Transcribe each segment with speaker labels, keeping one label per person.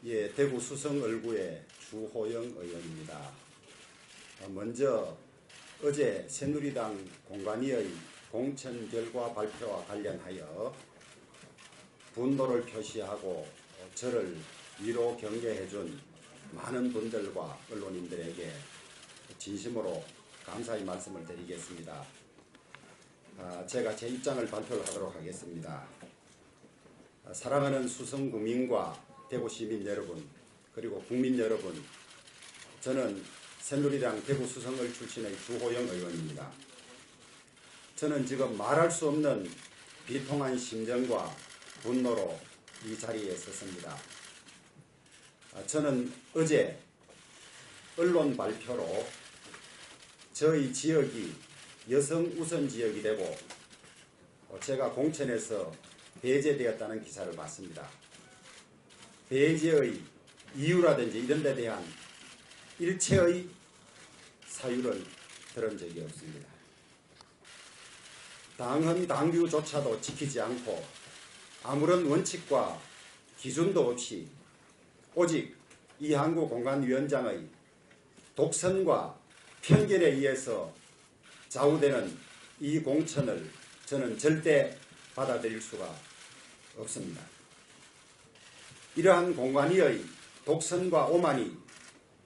Speaker 1: 예, 대구 수성 얼구의 주호영 의원입니다. 먼저 어제 새누리당 공관위의 공천 결과 발표와 관련하여 분노를 표시하고 저를 위로 격려해준 많은 분들과 언론인들에게 진심으로 감사의 말씀을 드리겠습니다. 제가 제 입장을 발표를 하도록 하겠습니다. 사랑하는 수성 구민과 대구 시민 여러분, 그리고 국민 여러분, 저는 새누리당 대구 수성을 출신의 주호영 의원입니다. 저는 지금 말할 수 없는 비통한 심정과 분노로 이 자리에 섰습니다. 저는 어제 언론 발표로 저희 지역이 여성 우선 지역이 되고 제가 공천에서 배제되었다는 기사를 봤습니다. 배제의 이유라든지 이런 데 대한 일체의 사유를 들은 적이 없습니다. 당헌 당규조차도 지키지 않고 아무런 원칙과 기준도 없이 오직 이한구 공관위원장의 독선과 편견에 의해서 좌우되는 이 공천을 저는 절대 받아들일 수가 없습니다. 이러한 공관위의 독선과 오만이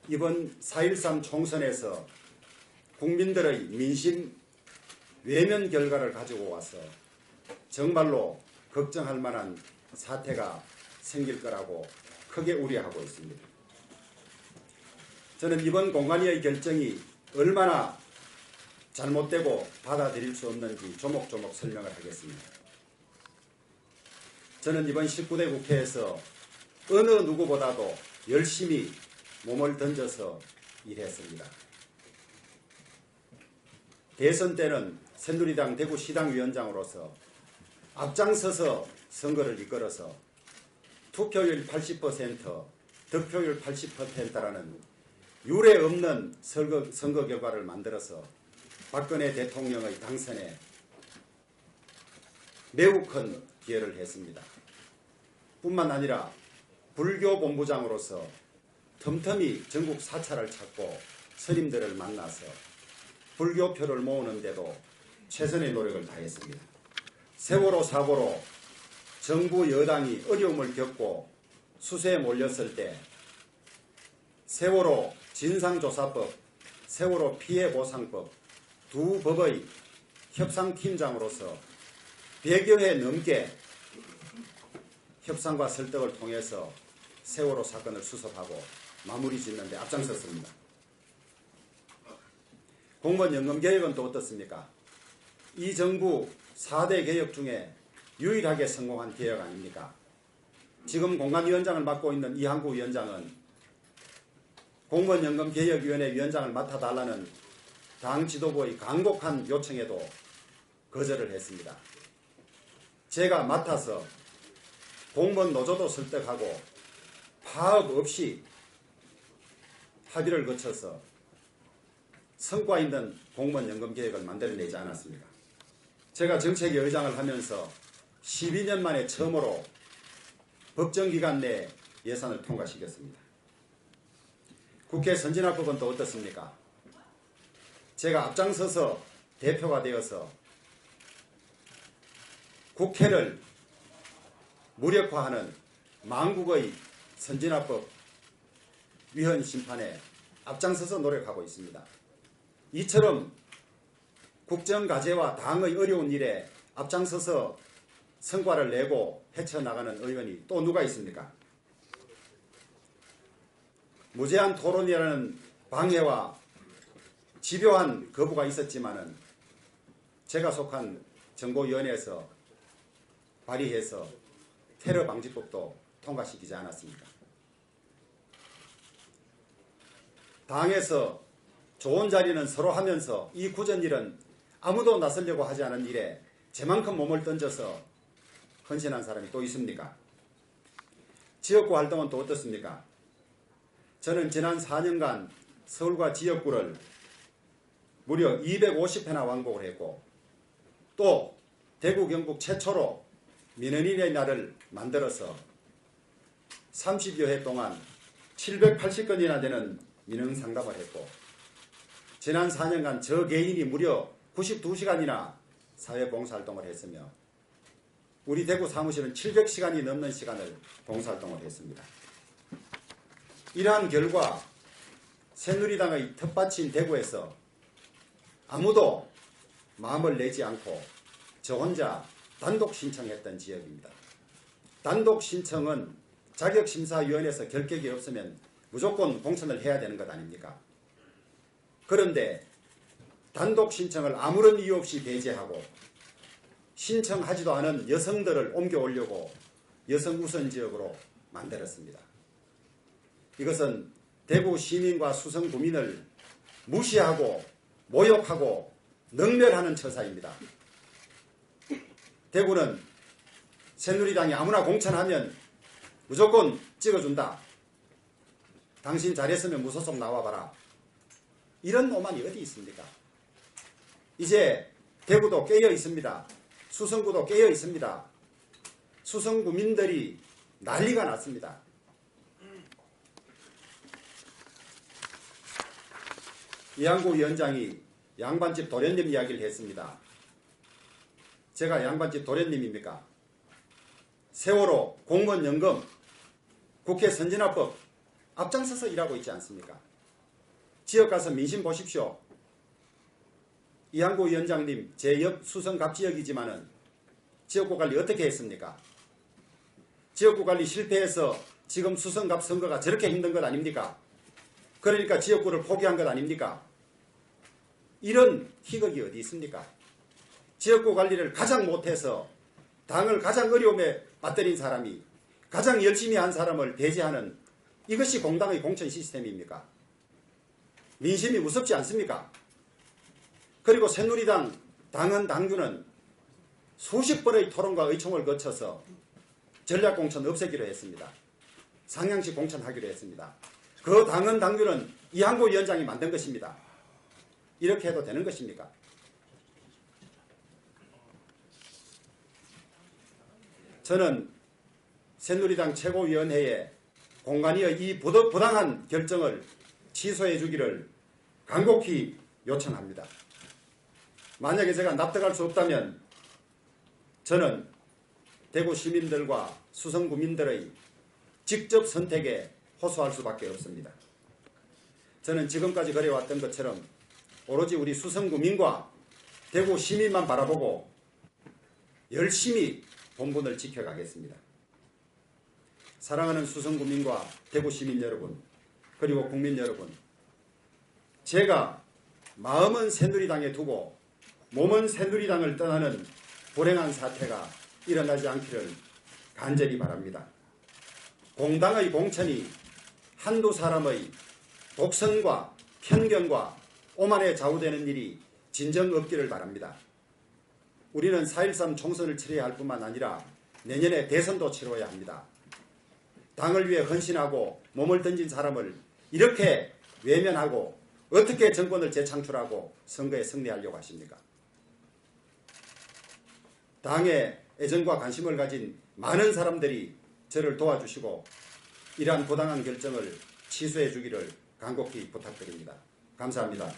Speaker 1: 이번 4.13 총선에서 국민들의 민심 외면 결과를 가지고 와서 정말로 걱정할 만한 사태가 생길 거라고 크게 우려하고 있습니다. 저는 이번 공관위의 결정이 얼마나 잘못되고 받아들일 수 없는지 조목조목 설명을 하겠습니다. 저는 이번 19대 국회에서 어느 누구보다도 열심히 몸을 던져서 일했습니다. 대선 때는 새누리당 대구시당위원장으로서 앞장서서 선거를 이끌어서 투표율 80%, 득표율 80%라는 유례 없는 선거 결과를 만들어서 박근혜 대통령의 당선에 매우 큰 기여를 했습니다. 뿐만 아니라 불교 본부장으로서 틈틈이 전국 사찰을 찾고 스님들을 만나서 불교표를 모으는데도 최선의 노력을 다했습니다. 세월호 사고로 정부 여당이 어려움을 겪고 수세에 몰렸을 때 세월호 진상조사법, 세월호 피해보상법 두 법의 협상팀장으로서 100여 회 넘게 협상과 설득을 통해서 세월호 사건을 수습하고 마무리 짓는 데 앞장섰습니다. 공무원연금 개혁은 또 어떻습니까? 이 정부 4대 개혁 중에 유일하게 성공한 개혁 아닙니까? 지금 공관위원장을 맡고 있는 이한구 위원장은 공무원연금 개혁위원회 위원장을 맡아달라는 당 지도부의 간곡한 요청에도 거절을 했습니다. 제가 맡아서 공무원 노조도 설득하고 파업 없이 합의를 거쳐서 성과 있는 공무원연금 개혁을 만들어내지 않았습니까? 제가 정책위 의장을 하면서 12년 만에 처음으로 법정기간 내에 예산을 통과시켰습니다. 국회 선진화법은 또 어떻습니까? 제가 앞장서서 대표가 되어서 국회를 무력화하는 망국의 선진화법 위헌 심판에 앞장서서 노력하고 있습니다. 이처럼 국정과제와 당의 어려운 일에 앞장서서 성과를 내고 헤쳐나가는 의원이 또 누가 있습니까? 무제한 토론이라는 방해와 집요한 거부가 있었지만은 제가 속한 정보위원회에서 발의해서 테러 방지법도 통과시키지 않았습니까? 당에서 좋은 자리는 서로 하면서 이 굳은 일은 아무도 나서려고 하지 않은 일에 제만큼 몸을 던져서 헌신한 사람이 또 있습니까? 지역구 활동은 또 어떻습니까? 저는 지난 4년간 서울과 지역구를 무려 250회나 완곡을 했고 또 대구 경북 최초로 민원인의 날을 만들어서 30여 회 동안 780건이나 되는 민원 상담을 했고 지난 4년간 저 개인이 무려 92시간이나 사회봉사활동을 했으며 우리 대구 사무실은 700시간이 넘는 시간을 봉사활동을 했습니다. 이러한 결과 새누리당의 텃밭인 대구에서 아무도 마음을 내지 않고 저 혼자 단독 신청했던 지역입니다. 단독 신청은 자격심사위원회에서 결격이 없으면 무조건 공천을 해야 되는 것 아닙니까? 그런데 단독 신청을 아무런 이유 없이 배제하고 신청하지도 않은 여성들을 옮겨오려고 여성 우선 지역으로 만들었습니다. 이것은 대구 시민과 수성 구민을 무시하고 모욕하고 능멸하는 처사입니다. 대구는 새누리당이 아무나 공천하면 무조건 찍어준다. 당신 잘했으면 무소속 나와봐라. 이런 오만이 어디 있습니까? 이제 대구도 깨어 있습니다. 수성구도 깨어 있습니다. 수성구민들이 난리가 났습니다. 이한구 위원장이 양반집 도련님 이야기를 했습니다. 제가 양반집 도련님입니까? 세월호, 공무원연금, 국회 선진화법 앞장서서 일하고 있지 않습니까? 지역 가서 민심 보십시오. 이한구 위원장님 제 옆 수성갑 지역이지만은 지역구 관리 어떻게 했습니까? 지역구 관리 실패해서 지금 수성갑 선거가 저렇게 힘든 것 아닙니까? 그러니까 지역구를 포기한 것 아닙니까? 이런 희극이 어디 있습니까? 지역구 관리를 가장 못해서 당을 가장 어려움에 빠뜨린 사람이 가장 열심히 한 사람을 배제하는 이것이 공당의 공천 시스템입니까? 민심이 무섭지 않습니까? 그리고 새누리당 당헌 당규는 수십 번의 토론과 의총을 거쳐서 전략공천 없애기로 했습니다. 상향식 공천하기로 했습니다. 그 당헌 당규는 이한구 위원장이 만든 것입니다. 이렇게 해도 되는 것입니까? 저는 새누리당 최고위원회에 공관위의 이 부당한 결정을 취소해 주기를 간곡히 요청합니다. 만약에 제가 납득할 수 없다면 저는 대구 시민들과 수성구민들의 직접 선택에 호소할 수밖에 없습니다. 저는 지금까지 그래왔던 것처럼 오로지 우리 수성구민과 대구 시민만 바라보고 열심히 본분을 지켜가겠습니다. 사랑하는 수성구민과 대구 시민 여러분, 그리고 국민 여러분, 제가 마음은 새누리당에 두고 몸은 새누리당을 떠나는 불행한 사태가 일어나지 않기를 간절히 바랍니다. 공당의 공천이 한두 사람의 독선과 편견과 오만에 좌우되는 일이 진정 없기를 바랍니다. 우리는 4.13 총선을 치러야 할 뿐만 아니라 내년에 대선도 치러야 합니다. 당을 위해 헌신하고 몸을 던진 사람을 이렇게 외면하고 어떻게 정권을 재창출하고 선거에 승리하려고 하십니까? 당에 애정과 관심을 가진 많은 사람들이 저를 도와주시고 이러한 부당한 결정을 취소해 주기를 간곡히 부탁드립니다. 감사합니다.